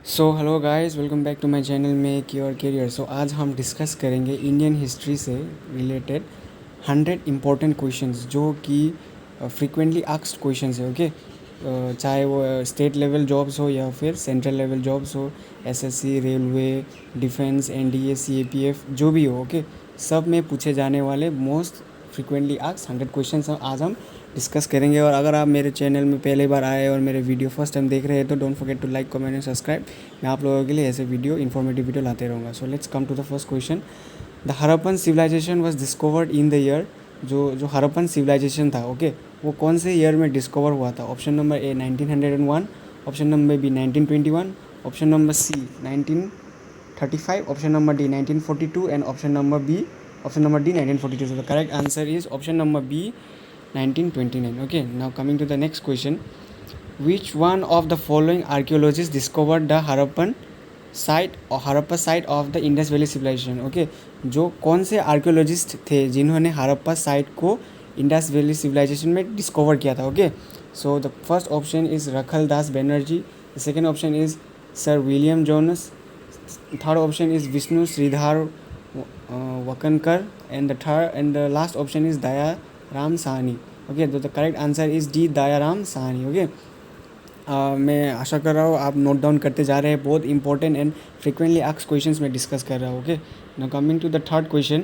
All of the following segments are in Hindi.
So hello guys, welcome back to my channel make your career. So आज हम डिस्कस करेंगे इंडियन हिस्ट्री से रिलेटेड 100 इम्पोर्टेंट क्वेश्चंस जो कि फ्रीक्वेंटली आस्क्ड क्वेश्चंस है। ओके, चाहे वो स्टेट लेवल जॉब्स हो या फिर सेंट्रल लेवल जॉब्स हो, SSC, railway, defence, NDA, CAPF, जो भी हो। ओके, सब में पूछे जाने वाले मोस्ट फ्रीक्वेंटली आस्क्ड 100 क्वेश्चंस आज हम डिस्कस करेंगे। और अगर आप मेरे चैनल में पहली बार आए और मेरे वीडियो फर्स्ट टाइम देख रहे हैं तो don't forget to like, comment and subscribe. मैं आप लोगों के लिए ऐसे वीडियो, इन्फॉर्मेटिव वीडियो लाते रहूँगा। So let's come to the first question. The Harappan civilization was discovered in the year. जो हरप्पन सिविलाइजेशन था, ओके, वो कौन से ईयर में डिस्कवर हुआ था? Option number A 1901, option number B 1921, option number C 1935, option number D 1942 and option number D 1942. So the correct answer is option number B 1929. Okay, now coming to the next question. Which one of the following archaeologists discovered the Harappa site of the Indus Valley Civilization? Okay, जो कौन से आर्कियोलॉजिस्ट थे जिन्होंने हड़प्पा साइट को इंडस वैली सिविलाइजेशन में डिस्कवर किया था? Okay, so the first option is Rakhal Das Banerjee, the second option is sir William Jones, third option is Vishnu Sridhar Wakankar, and the last option is Daya Ram Sahni. Okay, so the correct answer is D, Daya Ram Sahni. Okay, मैं आशा कर रहा हूँ आप नोट डाउन करते जा रहे हैं। बहुत important and frequently asked questions में डिस्कस कर रहा हूँ। Okay, now coming to the third question.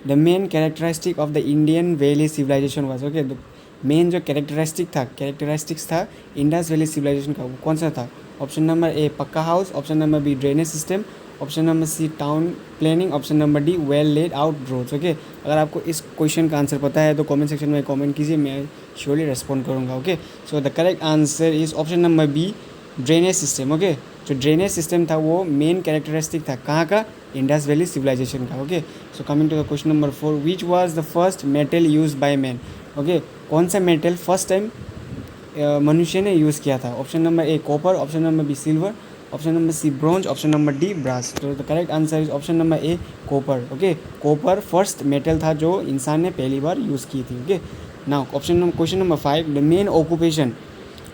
The main characteristic of the Indian valley civilisation was. Okay, the main जो कैरेक्टरिस्टिक्स था इंडस वैली सिविलाइजेशन का, वो कौन सा था? Option number A pucca house, option number B drainage system, option number C town planning, option number D well laid out roads. Okay, अगर आपको इस क्वेश्चन का आंसर पता है तो कमेंट सेक्शन में कमेंट कीजिए, मैं श्योरली रेस्पॉन्ड करूँगा। Okay, so the correct answer is option number B drainage system. Okay, जो ड्रेनेज सिस्टम था वो मेन कैरेक्टरिस्टिक था कहाँ का? इंडस वैली सिविलाइजेशन का। Okay, so coming to the question number 4, which was the first metal use by man? Okay, कौन सा मेटल फर्स्ट टाइम मनुष्य ने यूज़ किया था? Option number A copper, option number B silver, option number C bronze, option number D brass. तो the correct answer is option number A copper. Okay, copper first metal था जो इंसान ने पहली बार यूज़ की थी। Okay, now question number 5, the main occupation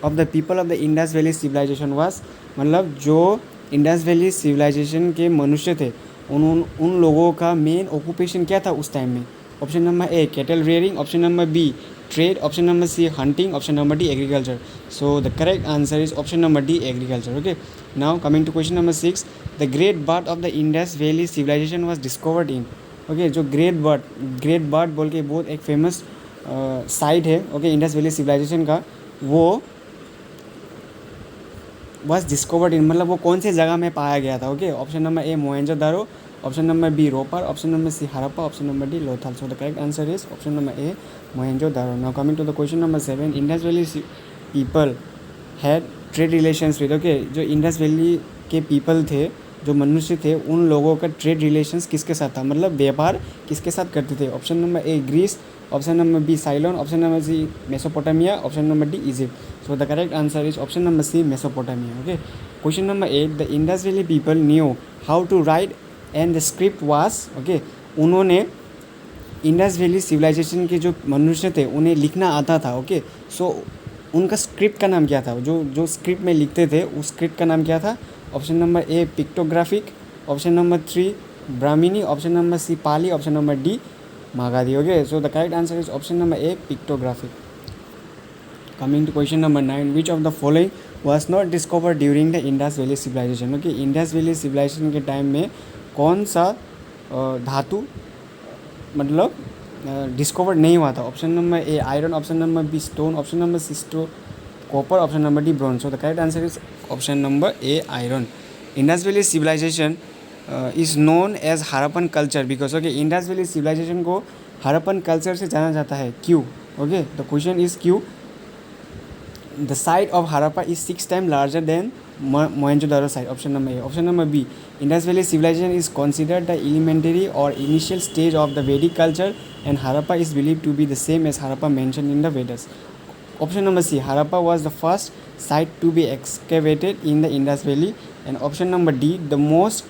of the people of the Indus valley civilisation was. मतलब जो इंडस वैली सिविलाइजेशन के मनुष्य थे उन लोगों का मेन ऑक्यूपेशन क्या था उस टाइम में? Option number A cattle rearing, option number B trade, option number C hunting, option number D agriculture. So the correct answer is option number D agriculture. Okay, now coming to question number 6, the great bath of the Indus valley civilisation was discovered in. Okay, जो ग्रेट बार्थ बोल के बहुत एक फेमस साइट है, ओके, इंडस वैली सिविलाइजेशन का, वो वाज डिस्कवर्ड इन, मतलब वो कौन से जगह में पाया गया था? Okay, option number A Mohenjodaro, option number B Ropar, option number C Harappa, option number D Lothal. So the correct answer is option number A Mohenjodaro. Now coming to the question number 7, Indus valley people had trade relations with. Okay, जो इंडस वैली के पीपल थे, जो मनुष्य थे, उन लोगों का ट्रेड रिलेशंस किसके साथ था? मतलब व्यापार किसके साथ करते थे? Option number A Greece, option number B Ceylon, option number C Mesopotamia, option number D Egypt. So the correct answer is option number C Mesopotamia. Okay, question number 8, the Indus valley people knew how to write and the script was. Okay, उन्होंने इंडस वैली सिविलाइजेशन के जो मनुष्य थे उन्हें लिखना आता था। ओके, सो उनका स्क्रिप्ट का नाम क्या था? जो स्क्रिप्ट में लिखते थे उस स्क्रिप्ट का नाम क्या था? Option number A pictographic, option number 3 Brahmani, option number C Pali, option number D Magadhi. Okay, so the correct answer is option number A pictographic. Coming to question number 9, which of the following was not discovered during the Indus valley civilization? Okay, Indus valley civilisation के टाइम में कौन सा धातु मतलब डिस्कवर्ड नहीं हुआ था? Option number A iron, option number B stone, option number C copper, option number D bronze. So the correct answer is option number A iron. Indus valley civilisation is known as Harappan culture because. Okay, Indus valley civilisation को हड़प्पन कल्चर से जाना जाता है, क्यों? ओके, द क्वेश्चन इज क्यों? The site of Harappa is 6 times larger than Mohenjo-daro site. Option number A. Option number B, Indus Valley civilization is considered the elementary or initial stage of the Vedic culture, and Harappa is believed to be the same as Harappa mentioned in the Vedas. Option number C, Harappa was the first site to be excavated in the Indus Valley, and option number D, the most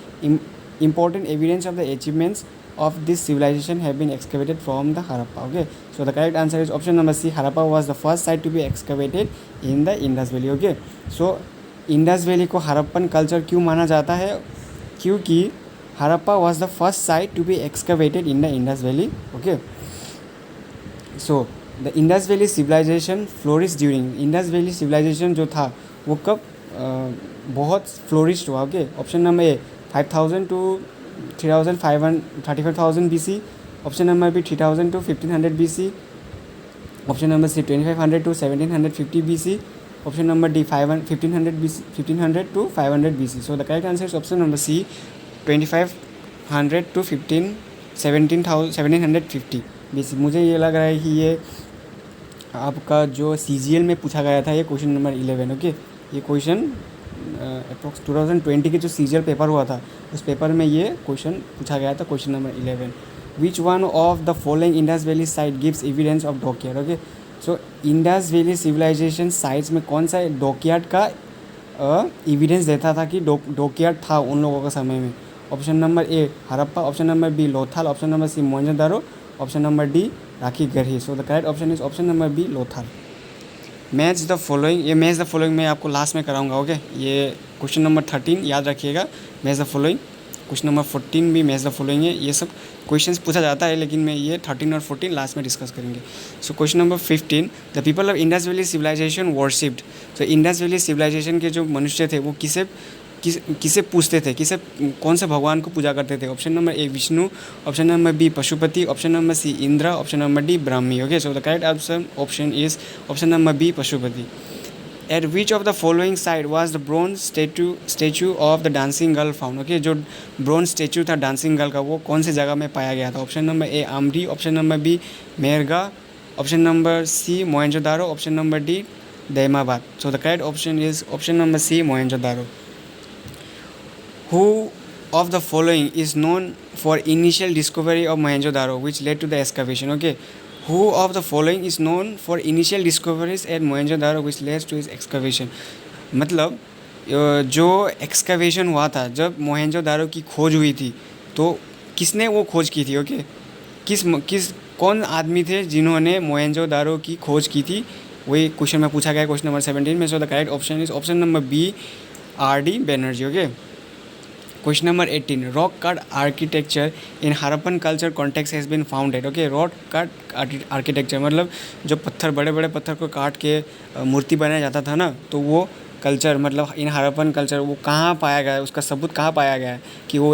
important evidence of the achievements of this civilization have been excavated from the Harappa. Okay, so the correct answer is option number C, Harappa was the first site to be excavated in the Indus Valley. Okay, so Indus Valley को हड़प्पन कल्चर क्यों माना जाता है? क्योंकि Harappa was the first site to be excavated in the Indus Valley. Okay, so the Indus valley civilisation flourish during, Indus valley civilisation जो था वो कब बहुत फ्लोरिश हुआ? Okay, option number A 5000 to 3500 BC, option number B 3000 to 1500 BC, option number C 2500 to 1750 BC, option number D 1500 BC, 1500 to 500 BC। So the correct answer is option number C 2500 to 1750 BC। मुझे ये लग रहा है कि ये आपका जो CGL में पूछा गया था, ये क्वेश्चन नंबर 11। ओके, ये क्वेश्चन अप्रोक्स 2020 के जो CGL पेपर हुआ था उस पेपर में ये क्वेश्चन पूछा गया था, question number 11। Which one of the following Indus Valley site gives evidence of dockyard? Okay, so Indus valley civilisation sites में कौन सा डॉकयार्ड का एविडेंस देता था कि डॉकयार्ड था उन लोगों के समय में? Option number A Harappa, option number B Lothal, option number C Mohenjodaro, option number D Rakhi Garhi. So the correct option is option number B Lothal. Match the following, ये मैच द फॉलोइंग मैं आपको लास्ट में कराऊंगा। ओके, ये क्वेश्चन नंबर 13 याद रखिएगा, match the following. Question number 14 भी मैच द फॉलोइंग है। ये सब क्वेश्चंस पूछा जाता है, लेकिन मैं ये 13 और 14 लास्ट में डिस्कस करेंगे। So question number 15, the people of Indus valley civilisation worshipped. तो इंडस वैली सिविलाइजेशन के जो मनुष्य थे वो किसे पूछते थे, कौन से भगवान को पूजा करते थे? Option number A Vishnu, option number B Pashupati, option number C Indra, option number D Brahmi. Okay, so the correct answer option is option number B Pashupati. At which of the following site was the bronze statue of the dancing girl found? Okay, जो ब्रोंज स्टेचू था डांसिंग गर्ल का वो कौन से जगह में पाया गया था? Option number A Amri, option number B मेहरगा, option number C Mohenjodaro, option number D Daimabad. So the correct option is option number C Mohenjodaro. Who of the following is known for initial discovery of Mohenjo-daro which led to the excavation? Okay, who of the following is known for initial discoveries at Mohenjo-daro which led to its excavation? मतलब जो एक्सकवेशन हुआ था जब मोहनजोदारो की खोज हुई थी तो किसने वो खोज की थी? ओके, कौन आदमी थे जिन्होंने मोहनजोदारो की खोज की थी? वही क्वेश्चन में पूछा गया क्वेश्चन नंबर 17 में। So the correct option is option number B RD Banerjee. Okay, question number 18, rock cut architecture in Harappan culture context has been founded. Okay, rock cut architecture मतलब जो पत्थर बड़े बड़े पत्थर को काट के मूर्ति बनाया जाता था ना, तो वो कल्चर मतलब इन हड़प्पन कल्चर वो कहाँ पाया गया है, उसका सबूत कहाँ पाया गया है कि वो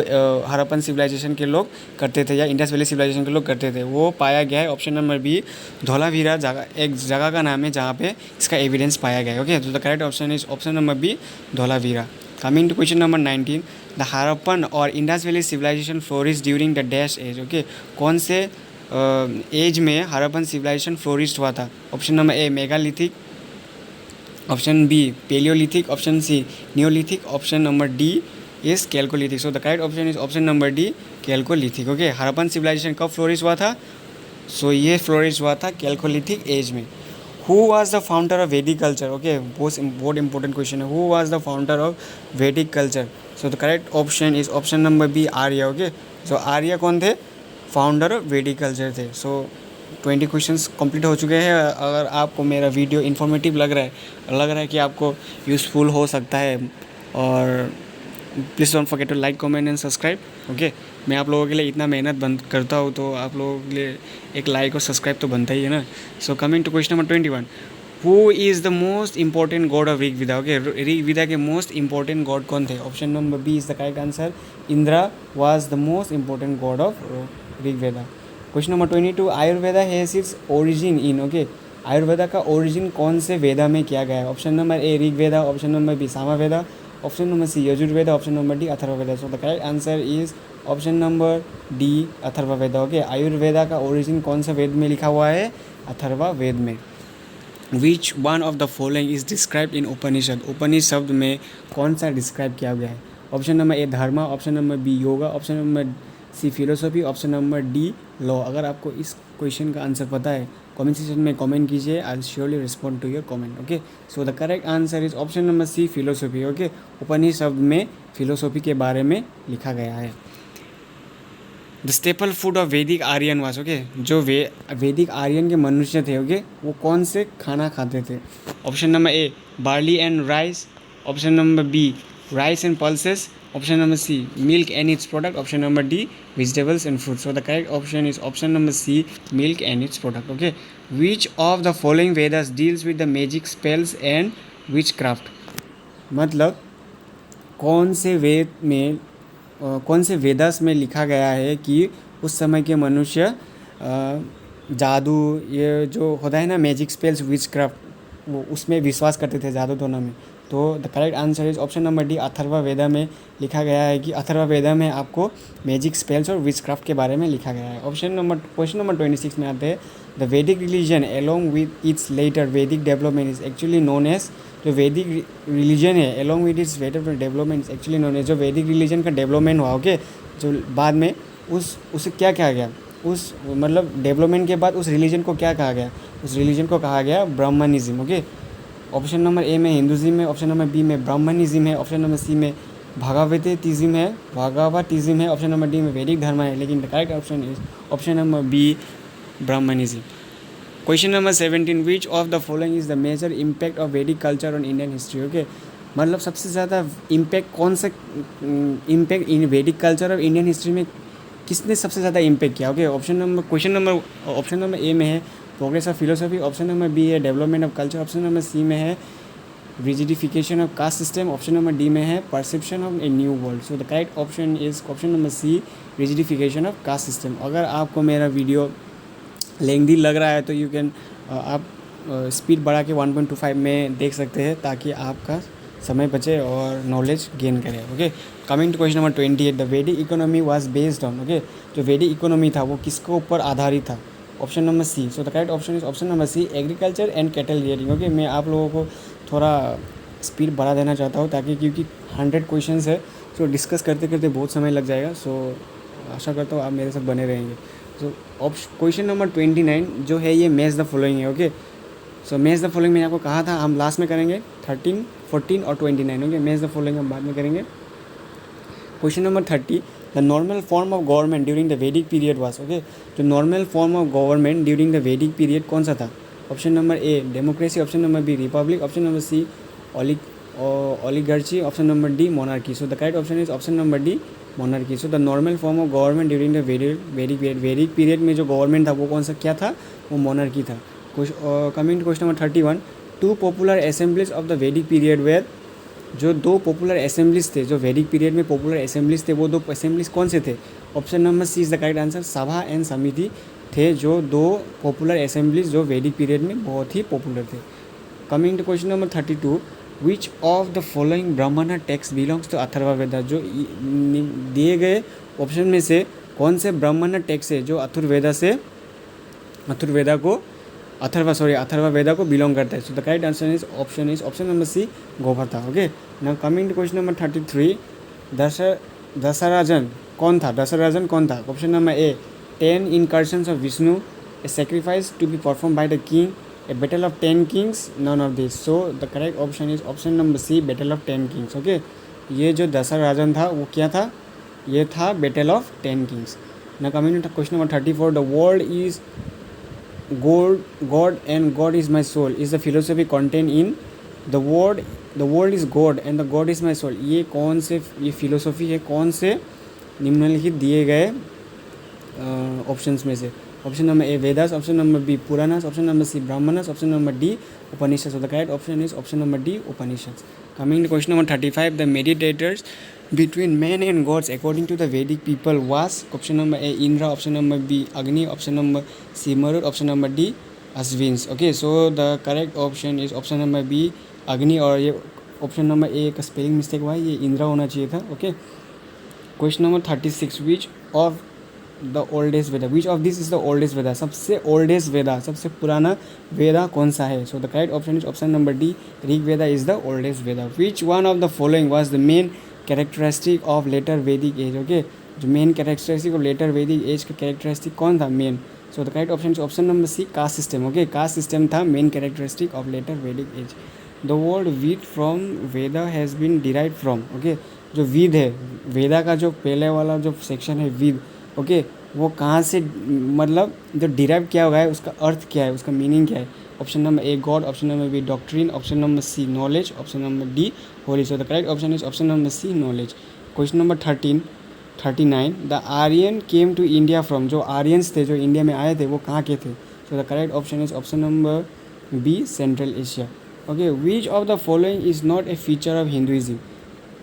हड़प्पन सिविलाइजेशन के लोग करते थे या इंडस वैली सिविलाइजेशन के लोग करते थे? वो पाया गया है ऑप्शन नंबर बी धौलावीरा जगह, एक जगह का नाम है जहाँ पे इसका एविडेंस पाया गया है। ओके, तो the correct option is option number B Dholavira. Coming to question number 19, the Harappan और Indus valley civilisation flourish during the dash age. Okay, कौन से एज में हड़प्पन सिविलाइजेशन फ्लोरिश हुआ था? Option number A megalithic, option B palaeolithic, option C neolithic, option number D is chalcolithic. So the correct option is option number D chalcolithic. Okay, Harappan civilisation कब फ्लोरिश हुआ था? सो ये फ्लोरिश हुआ था कैल्कोलिथिक एज में। Who was the founder of Vedic culture? Okay, बहुत इंपॉर्टेंट क्वेश्चन है। Who was the founder of Vedic culture? So the correct option is option number B Arya. Okay, so Arya कौन थे? फाउंडर ऑफ वैदिक कल्चर थे। सो 20 क्वेश्चंस कंप्लीट हो चुके हैं। अगर आपको मेरा वीडियो इन्फॉर्मेटिव लग रहा है कि आपको यूज़फुल हो सकता है, और please don't forget to like comment and subscribe. Okay, मैं आप लोगों के लिए इतना मेहनत करता हूँ तो आप लोगों के लिए एक लाइक और सब्सक्राइब तो बनता ही है ना। So coming to question number 21, who is the most important god of Rigveda? Okay, Rigveda के मोस्ट इंपॉर्टेंट गॉड कौन थे? Option number B is the correct answer, Indra was the most important god of Rigveda. Question number 22, Ayurveda has its origin in. Okay, Ayurveda का ओरिजिन कौन से वेदा में किया गया है? Option number A Rigveda, option number B Samaveda, option number C Yajurveda, option number D Atharvaveda. So the correct answer is option number D Atharvaveda. Okay, Ayurveda का ओरिजिन कौन सा वेद में लिखा हुआ है? अथर्ववेद में। Which one of the following is described in Upanishad? Upanishad में कौन सा डिस्क्राइब किया गया है? Option number A dharma, option number B yoga, option number C philosophy, option number D law. अगर आपको इस क्वेश्चन का आंसर पता है कमेंट सेक्शन में कमेंट कीजिए, I will surely respond to your comment. Okay, so the correct answer is option number C philosophy. Okay, Upanishad में फिलोसफी के बारे में लिखा गया है। द स्टेपल फूड ऑफ वैदिक आर्यन वाज। ओके, जो वैदिक आर्यन के मनुष्य थे, ओके, वो कौन से खाना खाते थे? Option number A barley and rice, option number B rice and pulses, option number C milk and its product, option number D vegetables and fruits. So the correct option is option number C, milk and its product. Okay, which of the following Vedas deals with the magic spells and witchcraft? मतलब कौन से वेद में कौन से वेदास में लिखा गया है कि उस समय के मनुष्य जादू, ये जो होता है ना मैजिक स्पेल्स विच क्राफ्ट, वो उसमें विश्वास करते थे जादू टोना में. तो the correct answer is option number D. Atharva Veda में लिखा गया है कि अथर्वा वेदा में आपको मैजिक स्पेल्स और विच क्राफ्ट के बारे में लिखा गया है. क्वेश्चन नंबर 26 में आते हैं. The Vedic religion along with its later Vedic development is actually known as, जो वैदिक रिलीजन है along with its later development is actually known as, जो वैदिक रिलीजन का डेवलपमेंट हुआ, ओके, जो बाद में उसे क्या कहा गया, उस मतलब डेवलपमेंट के बाद उस रिलीजन को क्या कहा गया, उस रिलीजन को कहा गया Brahmanism. Okay, option number A में हिंदुज़म है, ऑप्शन नंबर बी में ब्राह्मणिज्म है, ऑप्शन नंबर सी में भागवतिज्म है, ऑप्शन नंबर डी में वैदिक धर्म है. लेकिन the correct option is option number B Brahmanism. Question number 17, which of the following is the major impact of Vedic culture on Indian history. Okay, मतलब सबसे ज़्यादा इम्पैक्ट कौन सा इम्पैक्ट इन वैदिक कल्चर और इंडियन हिस्ट्री में किसने सबसे ज़्यादा इम्पैक्ट किया. ओके, ऑप्शन नंबर ए में है progress of philosophy, option number B है development of culture, option number C में है rigidification of caste system, option number D में है perception of a new world. So the correct option is option number C, rigidification of caste system. अगर आपको मेरा वीडियो लेंथी लग रहा है तो यू कैन आप स्पीड बढ़ा के 1.25 में देख सकते हैं ताकि आपका समय बचे और नॉलेज गेन करें. Okay, coming to question number 28, the Vedic economy was based on. Okay, जो वैदिक इकोनॉमी था वो किसके ऊपर आधारित था. Option number C. So the correct option is option number C, agriculture and cattle rearing. Okay, मैं आप लोगों को थोड़ा स्पीड बढ़ा देना चाहता हूँ ताकि क्योंकि 100 क्वेश्चन है, सो डिस्कस करते करते बहुत समय लग जाएगा. सो आशा करता हूँ आप मेरे साथ बने रहेंगे. सो क्वेश्चन नंबर 29 जो है ये मैच द फॉलोइंग है. Okay, so match the following मैंने आपको कहा था हम लास्ट में करेंगे 13, 14 और 29. ओके, मैच द फॉलोइंग हम बाद में करेंगे. Question number 30, the normal form of government during the Vedic period was. Okay, जो normal form of government during the Vedic period कौन सा था. Option number A democracy, option number B republic, option number C oligarchy, option number D monarchy. So the correct option is option number D monarchy. So the normal form of government during the Vedic period में जो गवर्नमेंट था वो कौन सा क्या था, वो मोनार्की था. Coming to question number 31, two popular assemblies of the Vedic period were, जो दो पॉपुलर असेंबलीज थे जो वैदिक पीरियड में पॉपुलर असेंबलीज थे वो दो असेंबलीज कौन से थे. Option number C is the correct answer, sabha and samiti थे जो दो पॉपुलर असेंबलीज जो वैदिक पीरियड में बहुत ही पॉपुलर थे. Coming to question number 32, which of the following Brahmana text belongs to Atharva Veda. जो दिए गए ऑप्शन में से कौन से ब्राह्मण टेक्स्ट है जो अथर्वा वेदा को बिलोंग करता है. So the correct answer is option number C गोवर्धा. Okay, now coming to question number 33, दशराजन कौन था. Option number A 10 incursions of Vishnu, a sacrifice to be performed by the king, a battle of 10 kings, none of this. So the correct option is option number C, battle of 10 kings. Okay, ये जो दशराजन था वो क्या था, ये था battle of 10 kings. Now coming to question number 34, the world is God and God is my soul is the philosophy contained in the world is God and the God is my soul. ये कौन से ये फिलोसॉफी है, कौन से निम्नलिखित दिए गए ऑप्शंस में से. Option number A Vedas, option number B Puranas, option number C Brahmanas, option number D Upanishad. The correct option is option number D Upanishad. Coming to question number 35, the meditators between men and gods according to the Vedic people was. Option number A Indra, option number B Agni, option number C Marut, option number D Ashvins. Okay, so the correct option is option number B Agni. और ये ऑप्शन नंबर ए का स्पेलिंग मिस्टेक हुआ है, ये इंद्रा होना चाहिए था. Okay, question number 36, which of this is the oldest Veda. सबसे ओल्डेस्ट वेदा, सबसे पुराना वेदा कौन सा है. So the correct option is option number D Rig Veda is the oldest Veda. Which one of the following was the main characteristic of later वैदिक एज. ओके, जो मेन कैरेक्टरिस्टिक ऑफ लेटर वैदिक एज का कैरेक्टरिस्टिक कौन था main. So the correct option is option number C caste system. Okay, caste system था मेन कैरेक्टरिस्टिक ऑफ लेटर वैदिक age. The word vid from Veda has been derive from. Okay, जो विद है वेदा का जो पहले वाला जो सेक्शन है विद, ओके, वो कहाँ से मतलब जो डिराइव किया हुआ है उसका अर्थ क्या है, उसका मीनिंग क्या है. Option number A god, option number B doctrine, option number C knowledge, option number D holy. So the correct option is option number C knowledge. Question number 39. The Aryan came to India from. जो आर्यंस थे, जो इंडिया में आए थे, वो कहाँ के थे? So the correct option is option number B central Asia. Okay, which of the following is not a feature of Hinduism.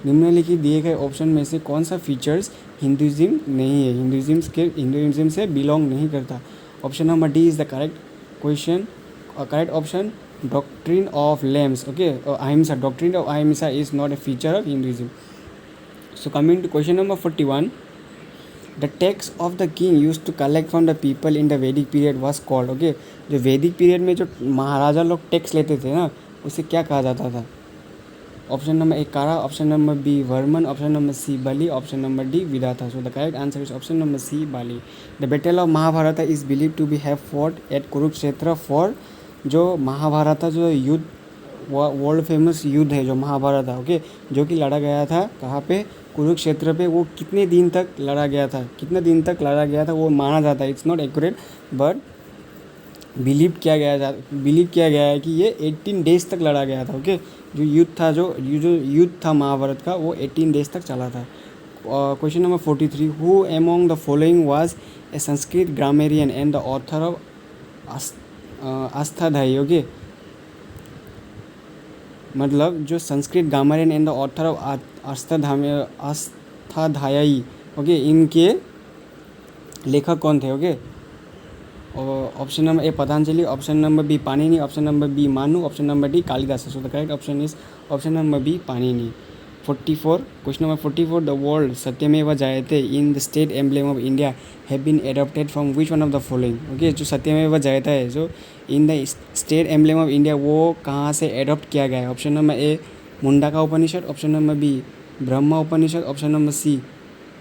निम्नलिखित दिए गए ऑप्शन में से कौन सा फीचर्स हिंदुइज्म नहीं है, हिंदुइज्म से बिलोंग नहीं करता? Option number D is the correct question, correct option. Doctrine of lambs, okay, ahimsa. Doctrine of ahimsa is not a feature of Hinduism. So coming to question number 41. The tax of the king use to collect from the people in the Vedic period was called. Okay, जो वैदिक पीरियड में जो महाराजा लोग टैक्स लेते थे ना, उसे क्या कहा जाता था? Option number A Kara, option number B Varman, option number C Bali, option number D Vidhata. So the correct answer is option number C Bali. The battle of Mahabharata is believe to be have fought at Kurukshetra for. जो महाभारत जो युद्ध, वर्ल्ड फेमस युद्ध है जो महाभारत है, ओके, जो कि लड़ा गया था कहाँ पे? कुरुक्षेत्र पे. वो कितने दिन तक लड़ा गया था, कितने दिन तक लड़ा गया था वो माना जाता है. It's not accurate but believe किया गया है कि ये 18 डेज तक लड़ा गया था. ओके, जो युद्ध था महाभारत का, वो 18 डेज तक चला था. Question number 43. Who among the following was a Sanskrit grammarian and the author of Ashtadhyayi. Okay, मतलब जो Sanskrit grammarian and the author of Ashtadhyayi, okay, इनके लेखक कौन थे? Okay, option number A Patanjali, option number B Panini, option number B Manu, option number D Kalidasa. So the correct option is option number B Panini. 44. Question number 44. The word Satyameva Jayate in the state emblem of India have been adopted from which one of the following. Okay, जो सत्यमेव जयते है जो in the state emblem of India, वो कहाँ से एडॉप्ट किया गया है? Option number A Mundaka Upanishad, option number B Brahma Upanishad, option number C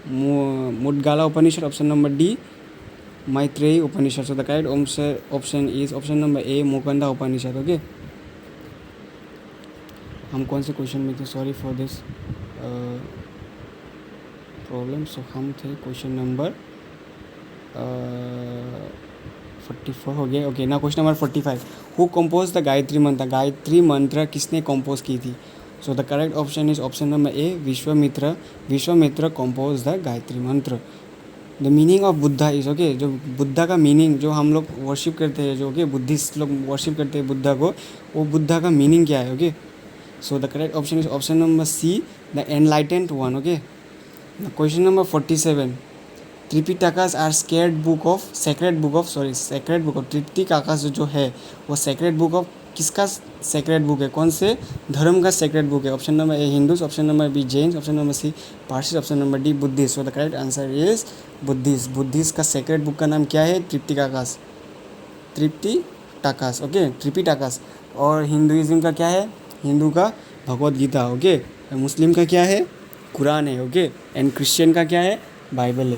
Mudgala Upanishad, option number D Maitreyi Upanishad. So the correct option is option number A Mukanda Upanishad. Okay, हम कौन से क्वेश्चन में थे? Sorry for this problem. सो हम थे क्वेश्चन नंबर 44 हो गए. ओके, ना question number 45. Who compose the Gayatri mantra. Gayatri mantra किसने कंपोज की थी? So the correct option is option number A Vishwamitra compose the Gayatri mantra. The meaning of Buddha is, okay, जो बुद्धा का मीनिंग, जो हम लोग वर्शिप करते हैं, जो ओके बुद्धिस्ट लोग वर्शिप करते हैं बुद्धा को, वो बुद्धा का मीनिंग क्या है? Okay, so the correct option is option number C the enlightened one. Okay, question number 47. Tripitakas are sacred book of Tripitakas जो है वो सेक्रेड बुक ऑफ किसका सेक्रेड बुक है? कौन से धर्म का सेक्रेड बुक है? Option number A Hindus, option number B Jain, option number C Parsi, option number D Buddhist. So the correct answer is Buddhist का सेक्रेड बुक का नाम क्या है? त्रिपिटकास. ओके, त्रिपिटकास. और हिंदुइज्म का क्या है? हिंदू का भगवद गीता. ओके, मुस्लिम का क्या है? कुरान है. ओके, एंड क्रिश्चियन का क्या है? बाइबल है.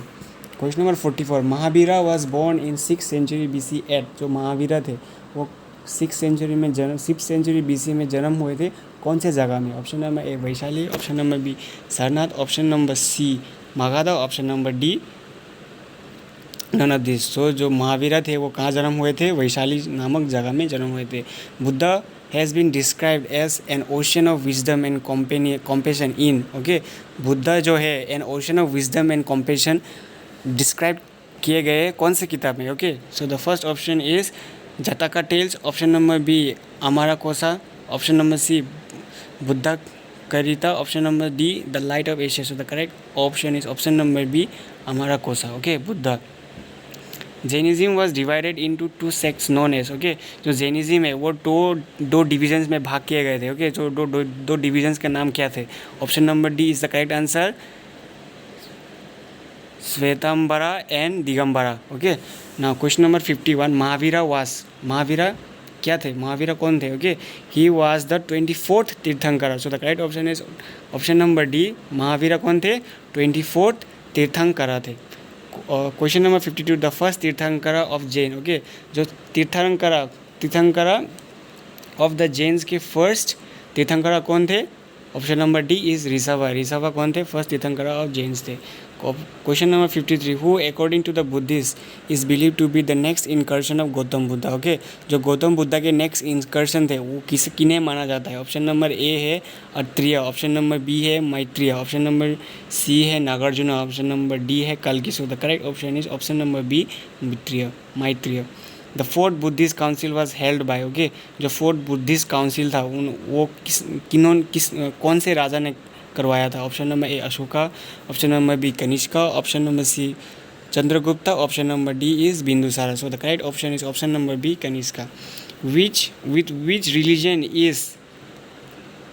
Question number 44. Mahavira was born in 6th century BC at. जो महावीरा थे वो 6th century BC में जन्म हुए थे. कौन से जगह में? Option number A Vaishali, option number B Sarnath, option number C Magadh, option number D none of this. So जो महावीरा थे वो कहाँ जन्म हुए थे? वैशाली नामक जगह में जन्म हुए थे. Buddha has been described as an ocean of wisdom and compassion in. Okay, Buddha जो है an ocean of wisdom and compassion describe किए गए कौन से किताब में? Okay, so the first option is Jataka tales, option number B Amara Kosha, option number C Buddha Charita, option number D the light of Asia. So the correct option is option number B Amara Kosha. Okay, Buddha. Jainism was divided into 2 sects known as. Okay, जो जैनिज्म है वो दो डिविजन्स में भाग किए गए थे. ओके, जो दो डिविजन्स के नाम क्या थे? Option number D is the correct answer, Shvetambara and Digambara. Okay, now question number 51. Mahavira क्या थे? महावीरा कौन थे? Okay, he was the 24th तीर्थंकर. सो the correct option is option number D. Mahavira कौन थे? 24th तीर्थंकर थे. Question number 52. The first Tirthankara of Jain. Okay, जो तीर्थंकर ऑफ द जैन्स के फर्स्ट तीर्थंकर कौन थे? Option number D is Rishabha. Rishabha कौन थे? फर्स्ट तीर्थंकर ऑफ जैन्स थे। Question number 53, who according to the Buddhist is believe to be the next incursion of Gautam Buddha. Okay, जो गौतम बुद्धा के नेक्स्ट इनकर्शन थे वो किन्हें माना जाता है? ऑप्शन नंबर ए है अत्रेय, ऑप्शन नंबर बी है मैत्रेय, ऑप्शन नंबर सी है नागार्जुना, ऑप्शन नंबर डी है कल्कि। So the correct option is option number B Maitreya. The fourth Buddhist council was held by. Okay, जो फोर्थ बुद्धिस्ट काउंसिल था वो कौन से राजा ने करवाया था? Option number A Ashoka, option number B Kanishka, option number C Chandragupta, option number D is Bindusara. So the correct option is option number B Kanishka. Which religion is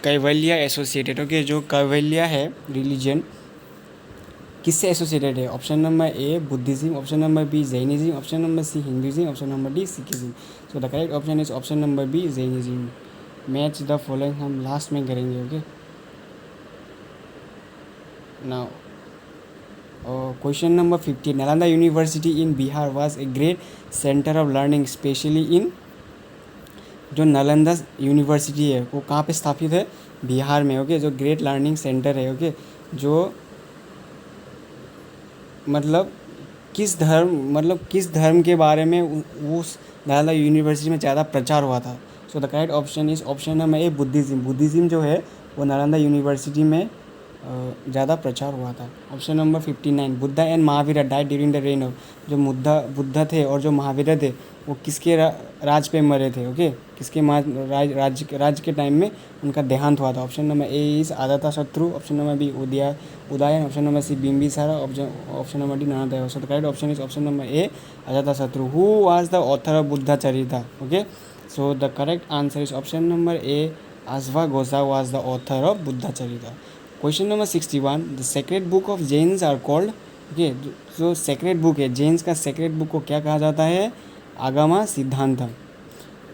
Kaivalya associated. Okay, जो कैवल्य है रिलीजन किससे एसोसिएटेड है? Option number A Buddhism, option number B Jainism, option number C Hinduism, option number D Sikhism. So the correct option is option number B Jainism. Match the following हम लास्ट में करेंगे। Okay, now question number 50, Nalanda university in Bihar was a great centre of learning specially in. जो नालंदा यूनिवर्सिटी है वो कहाँ पे स्थापित है? बिहार में। ओके, जो ग्रेट लर्निंग सेंटर है। ओके, जो मतलब किस धर्म के बारे में उस नालंदा यूनिवर्सिटी में ज़्यादा प्रचार हुआ था? So the correct option is option number A Buddhism. Buddhism जो है वो नालंदा यूनिवर्सिटी में ज़्यादा प्रचार हुआ था। Option number 59, Buddha and Mahavir died during the rain of. जो बुद्धा थे और जो महावीर थे वो किसके राज पे मरे थे? ओके, किसके राज के टाइम में उनका देहांत हुआ था? Option number A is Ajatashatru, option number B Udayan, option number C Bimbisara, option number D Narmada. So the correct option is option number A Ajatashatru. Who was the author of Buddha Charita? Okay, so the correct answer is option number A अश्वघोषा was the author of Buddha Charita. Question number 61, the secret book of Jains are called. Okay, जो सेक्रेट बुक है जैन्स का सेक्रेट बुक को क्या कहा जाता है? Agama Siddhantam.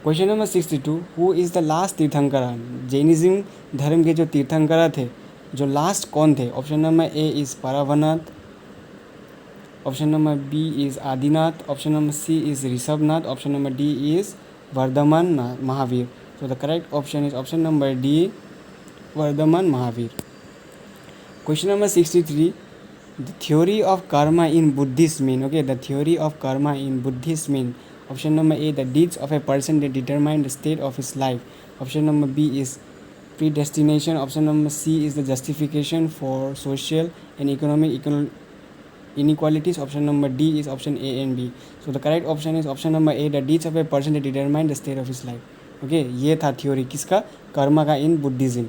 Question number 62, who is the last Tirthankara. Jainism धर्म के जो तीर्थंकर थे जो लास्ट कौन थे? Option number A is Parvanath, option number B is Adinath, option number C is Rishabhnath, option number D is Vardhaman Mahavir. So the correct option is option number D Vardhaman Mahavir. Question number 63, the theory of karma in Buddhist mean. Okay, the theory of karma in Buddhist mean. Option number A, the deeds of a person that determine the state of his life. Option number B is predestination. Option number C is the justification for social and economic inequalities. Option number D is option A and B. So the correct option is option number A, the deeds of a person that determine the state of his life. Okay, ये था theory किसका? कर्मा का in Buddhism.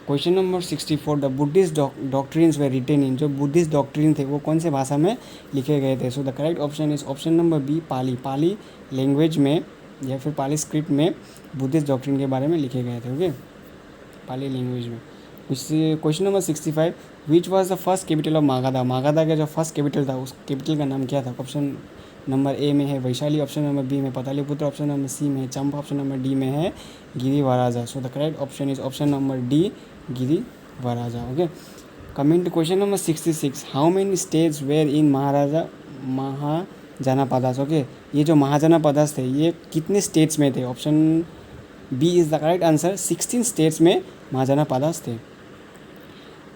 Question number 64, the Buddhist doctrines were written in. जो बुद्धिस्ट डॉक्ट्रिन थे वो कौन से भाषा में लिखे गए थे? So the correct option is option number B Pali language में या फिर पाली स्क्रिप्ट में बुद्धिस्ट डॉक्ट्रिन के बारे में लिखे गए थे। ओके, पाली लैंग्वेज में। Question number 65, which was the first capital of Magadha. Magadha का जो फर्स्ट कैपिटल था उस कैपिटल का नाम क्या था? ऑप्शन नंबर ए में है वैशाली, ऑप्शन नंबर बी में पाटलिपुत्र, ऑप्शन नंबर सी में है चंपा, ऑप्शन नंबर डी में है Girivraja. So the correct option is option number D Girivraja. Okay, coming to question number 66, how many states were in Mahajanapadas. Okay, ये जो महाजनापदास थे ये कितने स्टेट्स में थे? Option B is the correct answer, 16 states में महाजनापदास थे।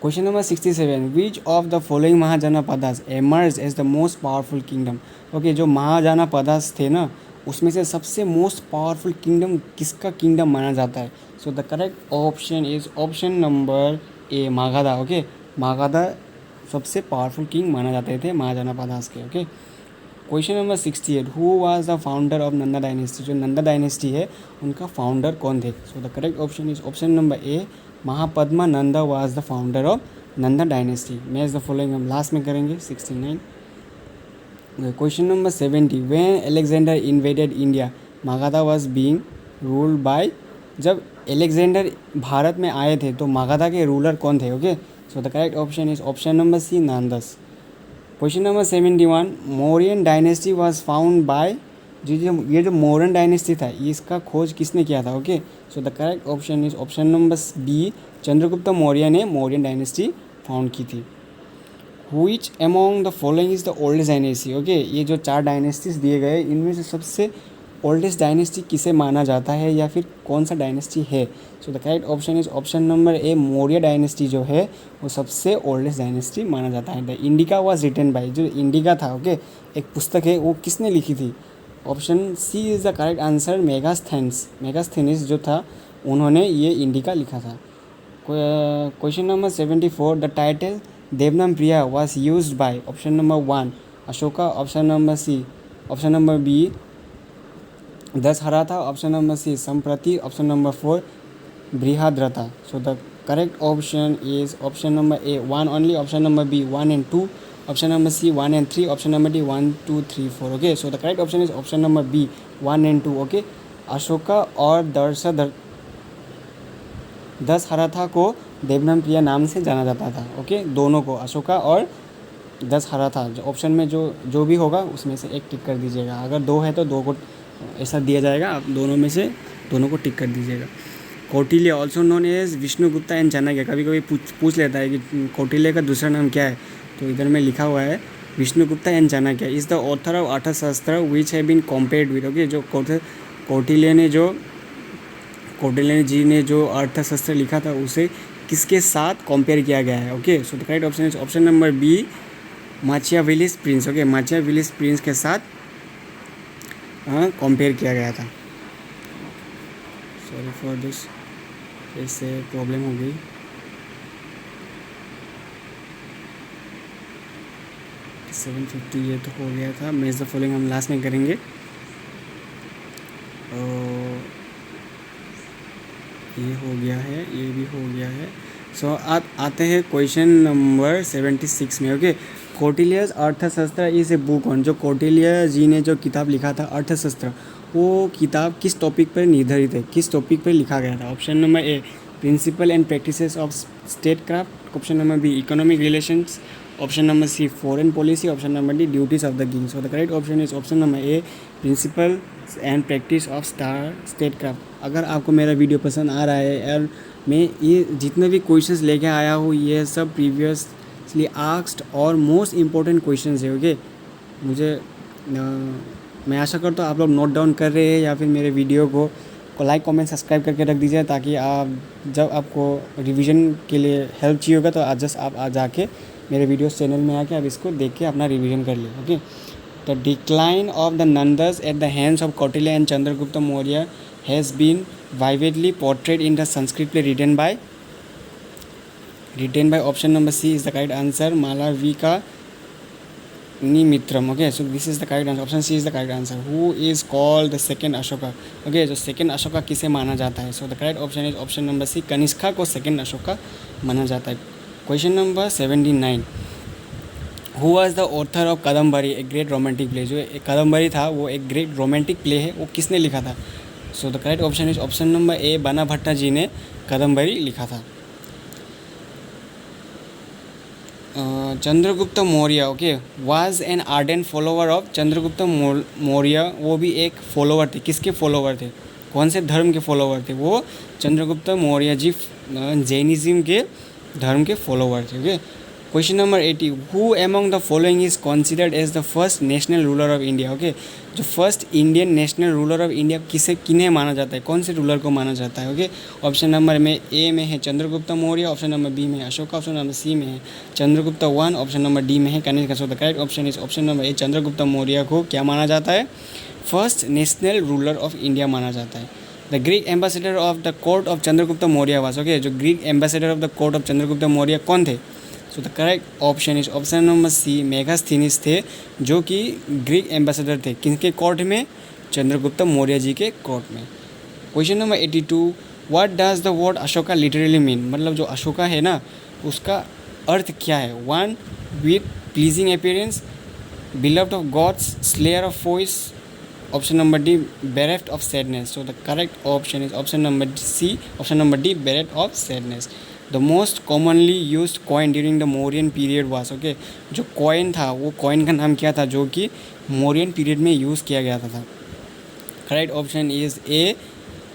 Question number 67, which of the following Mahajanapadas emerge as the most powerful kingdom. Okay, जो महाजनापदास थे ना उसमें से सबसे मोस्ट पावरफुल किंगडम किसका किंगडम माना जाता है? So the correct option is option number A Magadha. Okay, Magadha सबसे पावरफुल किंग माना जाते थे महाजनापदास के। Okay, question number 68, who was the founder of Nanda dynasty. जो नंदा डायनेस्टी है उनका फाउंडर कौन थे? So the correct option is option number A Mahapadma Nanda was the founder of Nanda dynasty. Match the following हम लास्ट में करेंगे 69। Question number 70, when Alexander invaded India Magadha was being ruled by. जब अलेक्जेंडर भारत में आए थे तो मागधा के रूलर कौन थे? Okay, so the correct option is option number C Nandas. Question number 71, Mauryan dynasty was found by. ये जो मौर्यन डायनेस्टी था इसका खोज किसने किया था? Okay, so the correct option is option number B Chandragupta Maurya ने मौर्यन डायनेस्टी फाउंड की थी। Which among the following is the oldest dynasty. Okay, ये जो 4 डायनेस्टीज दिए गए इनमें से सबसे ओल्डेस्ट डायनेस्टी किसे माना जाता है या फिर कौन सा डायनेस्टी है। So the correct option is option number A, Maurya dynasty जो है वो सबसे ओल्डेस्ट डायनेस्टी माना जाता है। The Indica was written by, जो इंडिका था ओके एक पुस्तक है, वो किसने लिखी थी। Option C is the correct answer, Megasthenes जो था उन्होंने ये इंडिका लिखा था। Question number 74, the title Devanam Priya was use by option number 1 Ashoka, option number C, option number B Dussehra, option number C Samprati, option number 4 Brihadratha. So the correct option is option number A 1 only, option number B 1 and 2, option number C 1 and 3, option number D 1 2 3 4 okay. So the correct option is option number B 1 and 2 okay. Ashoka और दशहरा को देवनाम प्रिया नाम से जाना जाता था ओके, दोनों को, अशोका और दशहरा था। जो ऑप्शन में जो भी होगा उसमें से एक टिक कर दीजिएगा, अगर 2 है तो 2 को ऐसा दिया जाएगा, आप दोनों में से दोनों को टिक कर दीजिएगा। Kautilya also known as Vishnugupta and Chanakya, कभी कभी पूछ लेता है कि कौटिल्य का दूसरा नाम क्या है, तो इधर में लिखा हुआ है Vishnugupta and Chanakya is the author of Arthashastra which have been compared with okay. जो कौटिल्य जी ने जो अर्थशास्त्र लिखा था उसे किसके साथ कंपेयर किया गया है okay. So the correct option is option number B Machiavelli's prince okay, Machiavelli's prince के साथ कंपेयर किया गया था। सॉरी फॉर दिस, इससे प्रॉब्लम हो गई। सेवन 50 ये तो हो गया था। मैच द फॉलोइंग हम लास्ट में करेंगे। ये हो गया है, ये भी हो गया है। सो आप आते हैं क्वेश्चन नंबर 76 में ओके। कौटिल्यस अर्थशास्त्र इज ए बुक ऑन, जो कौटिल्य जी ने जो किताब लिखा था अर्थशास्त्र, वो किताब किस टॉपिक पर निर्धारित है, किस टॉपिक पर लिखा गया था। Option number A principle and practices of statecraft, option number B economic relations, option number C foreign policy, option number D duties of the king. So the correct option is option number A principle and practice of statecraft. अगर आपको मेरा वीडियो पसंद आ रहा है और मैं ये जितने भी क्वेश्चंस लेके आया हूँ ये सब प्रीवियसली आस्क्ड और मोस्ट इम्पोर्टेंट क्वेश्चंस है ओके। मैं आशा करता हूँ आप लोग नोट डाउन कर रहे हैं या फिर मेरे वीडियो को लाइक कमेंट सब्सक्राइब करके रख दीजिए, ताकि आप जब आपको रिवीजन के लिए हेल्प चाहिए होगा तो आज जस्ट आप आ जाके मेरे वीडियोस चैनल में आके आप इसको देख के अपना रिवीजन कर लिए okay. The decline of the Nandas at the hands of Kautilya and Chandragupta Maurya has been vividly portrayed in the Sanskrit play written by option number C is the correct answer, Malavika Nimitram okay। So this is the correct answer, option C is the correct answer। Who is called the second Ashoka okay, जो second अशोका किसे माना जाता है। So the correct option is option number C, Kanishka को second अशोका माना जाता है। Question number 79, Who was the author of Kadambari, a great romantic play। जो कादम्बरी था वो एक ग्रेट रोमांटिक प्ले है, वो किसने लिखा था। So the correct option is option number ए, बना भट्टा जी ने कादम्बरी लिखा था। Chandragupta Maurya okay was an ardent follower of, Chandragupta Maurya वो भी एक फॉलोवर थे, किसके फॉलोवर थे, कौन से धर्म के फॉलोवर थे। वो चंद्रगुप्त मौर्य जी जैनिज्म के धर्म के फॉलोवर थे okay. Question number 80, who among the following is considered as the first national ruler of India okay. जो first Indian national ruler of India किन्हें माना जाता है, कौन से रूलर को माना जाता है ओके। ऑप्शन नंबर में ए में है Chandragupta Maurya, option number B में है अशोका, ऑप्शन नंबर सी में है चंद्रगुप्त 1, ऑप्शन नंबर डी में है Kanishka. So the correct option is option number A, Chandragupta Maurya को क्या माना जाता है, first national ruler of India माना जाता है। The Greek ambassador of the court of Chandragupta Maurya was okay. जो Greek ambassador of the court of Chandragupta Maurya कौन थे। So the correct option is option number C, Megasthenes थे, जो कि ग्रीक एम्बेसडर थे किनके कोर्ट में, चंद्रगुप्त मौर्य जी के कोर्ट में। Question number 82, what does the word Ashoka literally mean, मतलब जो अशोका है ना उसका अर्थ क्या है। 1 with pleasing appearance, beloved of gods, slayer of foes, option number D bereft of sadness. So the correct option is option number C, option number D bereft of sadness. The most commonly used coin during the Mauryan period was okay. जो कॉइन था वो कॉइन का नाम क्या था जो कि मौर्यन पीरियड में यूज़ किया गया था। Correct option is A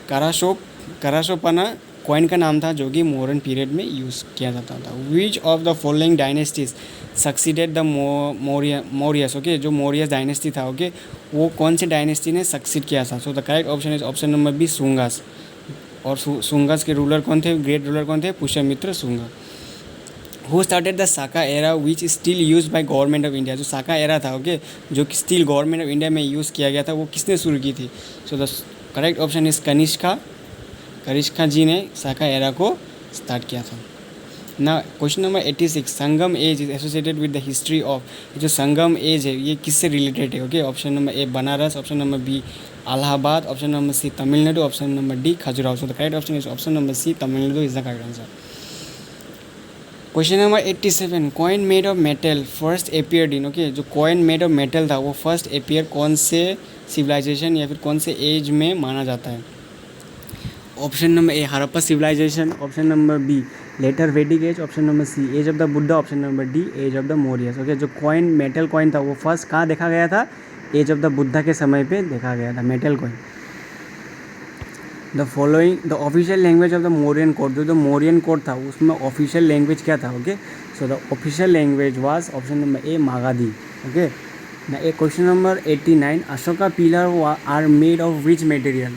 karshapana coin का नाम था जो कि मौर्यन पीरियड में यूज़ किया जाता था। विच of the following dynasties succeeded the Mauryas, okay, जो मौर्यस डायनेस्टी था, ओके, वो कौन से डायनेस्टी ने सक्सीड किया था? So the correct option is option number B, Shungas. और शुंगास के रूलर कौन थे, ग्रेट रूलर कौन थे? Pushyamitra Shunga. Who started the Saka era which still use by government of India, जो साका एरा था, ओके, जो कि स्टिल गवर्नमेंट ऑफ इंडिया में यूज़ किया गया था, वो किसने शुरू की थी? So the correct option is Kanishka. Kanishka ji ने साका एरा को स्टार्ट किया था ना। Question number 86, Sangam age is associated with the history of, जो संगम एज है ये किससे रिलेटेड है? Okay, option number A Banaras, option number B Allahabad, option number C Tamil Nadu, option number D Khajuraho. So the correct option is option number C, Tamil Nadu is the correct answer. Question number 87, coin made of metal first appeared in, okay, जो कॉइन मेड ऑफ मेटल था वो फर्स्ट अपियर कौन से सिविलाइजेशन या फिर कौन से एज में माना जाता है? Option number A Harappa civilisation, option number B later वैदिक age, option number C age of the Buddha, option number D age of the Mauryas. Okay, जो कॉइन मेटल कॉइन था वो फर्स्ट कहाँ देखा गया था? एज ऑफ द बुद्धा के समय पे देखा गया था metal coin. The following the official language of the Mauryan court, जो मौर्यन कोड था उसमें ऑफिशियल लैंग्वेज क्या था? Okay, so the official language was option number A Magadhi. Okay ना, A question number 89, Ashoka pillar are made of which material?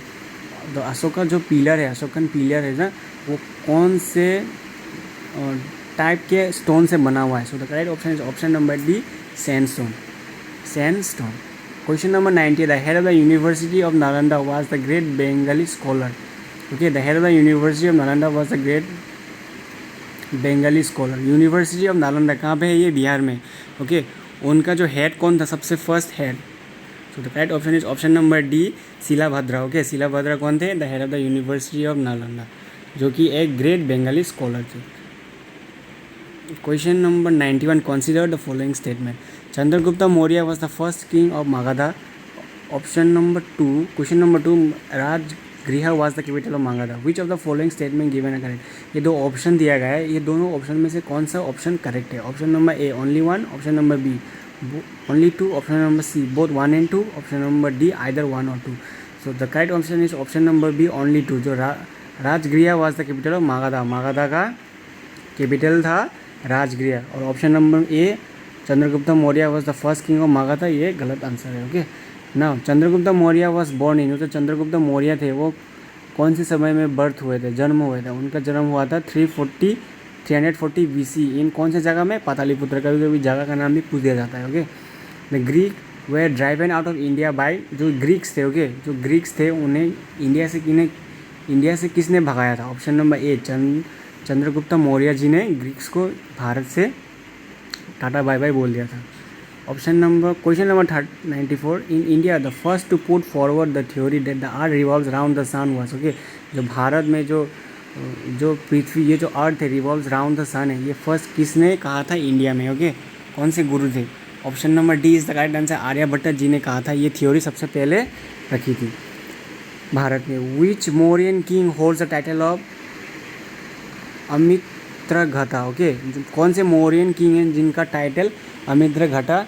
तो अशोका जो पिलर है, अशोकन पिलर है ना, वो कौन से टाइप के स्टोन से बना हुआ है? So the correct option is option number D, sandstone. Sandstone. Question number 90, the head of the university of Nalanda was the great Bengali scholar. Okay, the head of the university of Nalanda was the great Bengali scholar. University of Nalanda कहाँ पे है? ये बिहार में। ओके, उनका जो हेड कौन था, सबसे first head? So the correct option is option number D, Shilabhadra. Okay, Shilabhadra कौन थे? The head of the university of Nalanda, जो कि एक ग्रेट बंगाली स्कॉलर थे। Question number 91, consider the following statement. Chandragupta Maurya was the first king of Magadha. Option number 2, question number 2, Rajgriha was the capital of Magadha. Which of the following statement given है करेक्ट? ये दो ऑप्शन दिया गया है, ये दोनों ऑप्शन में से कौन सा ऑप्शन करेक्ट है? Option number A only 1, option number B only 2, option number C both 1 and 2, option number D either 1 or 2। So the correct option is option number B only 2, जो Rajgriha was the capital of Magadha. Magadha का कैपिटल था राजगृह। और option number A Chandragupta Maurya was the first king of Magadha, ये गलत आंसर है। ओके ना, Chandragupta Maurya was born in, तो चंद्रगुप्ता मौर्य थे वो कौन से समय में बर्थ हुए थे, जन्म हुए थे? उनका जन्म हुआ था 340 BC इन कौन से जगह में? पाटलिपुत्र। कभी कभी जगह का नाम भी पूछ दिया जाता है। Okay, the Greek were driven out of India by, जो ग्रीक्स थे, ओके, जो ग्रीक्स थे उन्हें इंडिया से किसने भगाया था? Option number A Chandragupta Maurya ji ने ग्रीक्स को भारत से टाटा बाय बाय बोल दिया था। Option number question number 94, in India the first to put forward the theory that the earth revolves round the sun was. Okay, जो भारत में जो पृथ्वी, ये जो अर्थ है रिवॉल्व्स राउंड द सन है, ये फर्स्ट किसने कहा था इंडिया में? ओके, कौन से गुरु थे? Option number D is the correct answer, Aryabhata ji ने कहा था, ये थ्योरी सबसे पहले रखी थी भारत में। Which Mauryan king holds the title of Amitraghata? Okay, कौन से मौर्यन किंग हैं जिनका टाइटल अमित्रघटा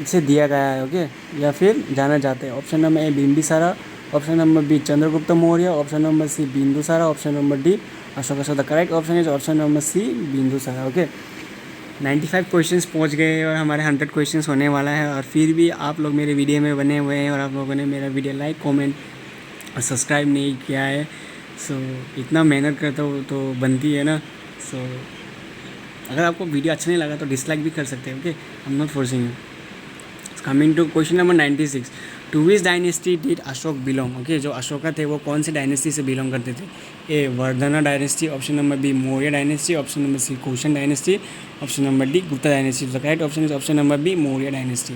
से दिया गया है? ओके, या फिर जाना जाते हैं? Option number A Bimbisara, option number B Chandragupta Maurya, option number C Bindusara, option number D Ashoka. So the correct option is option number C Bindusara. Okay, 95 questions पहुंच गए और हमारे 100 क्वेश्चंस होने वाला है, और फिर भी आप लोग मेरे वीडियो में बने हुए हैं और आप लोगों ने मेरा वीडियो लाइक, कमेंट और सब्सक्राइब नहीं किया है। सो इतना मेहनत करता हूँ तो बनती है ना। सो अगर आपको वीडियो अच्छा नहीं लगा तो डिसलाइक भी कर सकते हैं। Okay, I am not forcing you. Coming to question number 96, to which dynasty did Ashoka belong? Okay, जो अशोका थे वो कौन से डायनेस्टी से बिलोंग करते थे? A Vardhana dynasty, option number B Maurya dynasty, option number C Kushan dynasty, option number D Gupta dynasty. The correct option is option number B Maurya dynasty.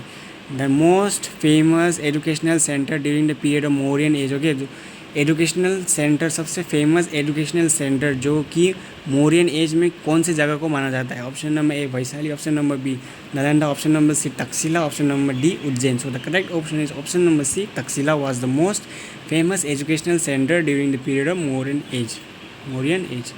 The most famous educational centre during the period of Mauryan age. Okay, जो एजुकेशनल सेंटर, सबसे फेमस एजुकेशनल सेंटर जो कि मौर्यन एज में कौन सी जगह को माना जाता है? Option number A Vaishali, option number B Nalanda, option number C Takshashila, option number D Ujjain. So the correct option is option number C Takshashila was the most famous educational centre during the period of Mauryan age.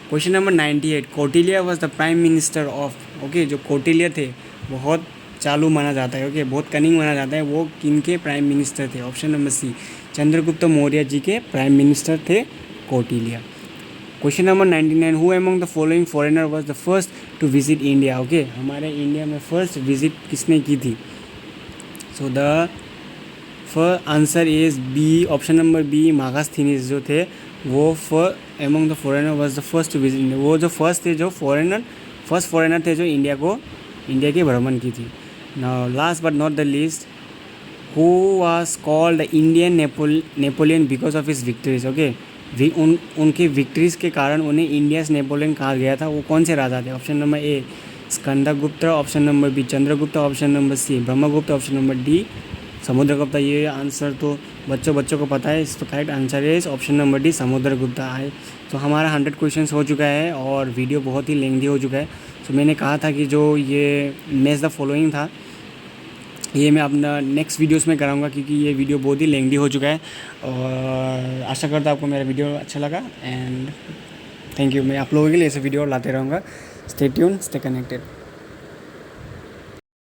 Question number 98, Kautilya was the prime minister of. Okay, जो कौटिल्य थे बहुत चालू माना जाता है। ओके, बहुत कनिंग माना जाता है, वो किन के प्राइम मिनिस्टर थे? Option number C Chandragupta Maurya ji के प्राइम मिनिस्टर थे Kautilya. Question number 99, who among the following foreigner was the first to visit India. Okay, हमारे इंडिया में फर्स्ट विजिट किसने की थी? So the answer is B, option number B, Megasthenes जो थे वो among the foreigner was the first to visit India. वो जो फर्स्ट थे, जो फर्स्ट फॉरेनर थे जो इंडिया के भ्रमण की थी। Now last but not the least, who was called the Indian Napoleon because of his victories. Okay, उनकी विक्ट्रीज के कारण उन्हें इंडियाज नेपोलियन कहा गया था। वो कौन से राजा थे? Option number A Skandagupta, option number B Chandragupta, option number C Brahmagupta, option number D Samudragupta. ये आंसर तो बच्चों को पता है। इस तो करेक्ट आंसर है ऑप्शन नंबर डी समुद्रगुप्त है। तो हमारा 100 क्वेश्चंस हो चुका है और वीडियो बहुत ही लेंथी हो चुका है। तो मैंने कहा था कि जो ये मैच द फॉलोइंग था ये मैं अपना नेक्स्ट वीडियोस में कराऊंगा, क्योंकि ये वीडियो बहुत ही लेंथी हो चुका है। और आशा करता हूँ आपको मेरा वीडियो अच्छा लगा एंड थैंक यू। मैं आप लोगों के लिए ऐसे वीडियो लाते रहूँगा। Stay tune, stay connected.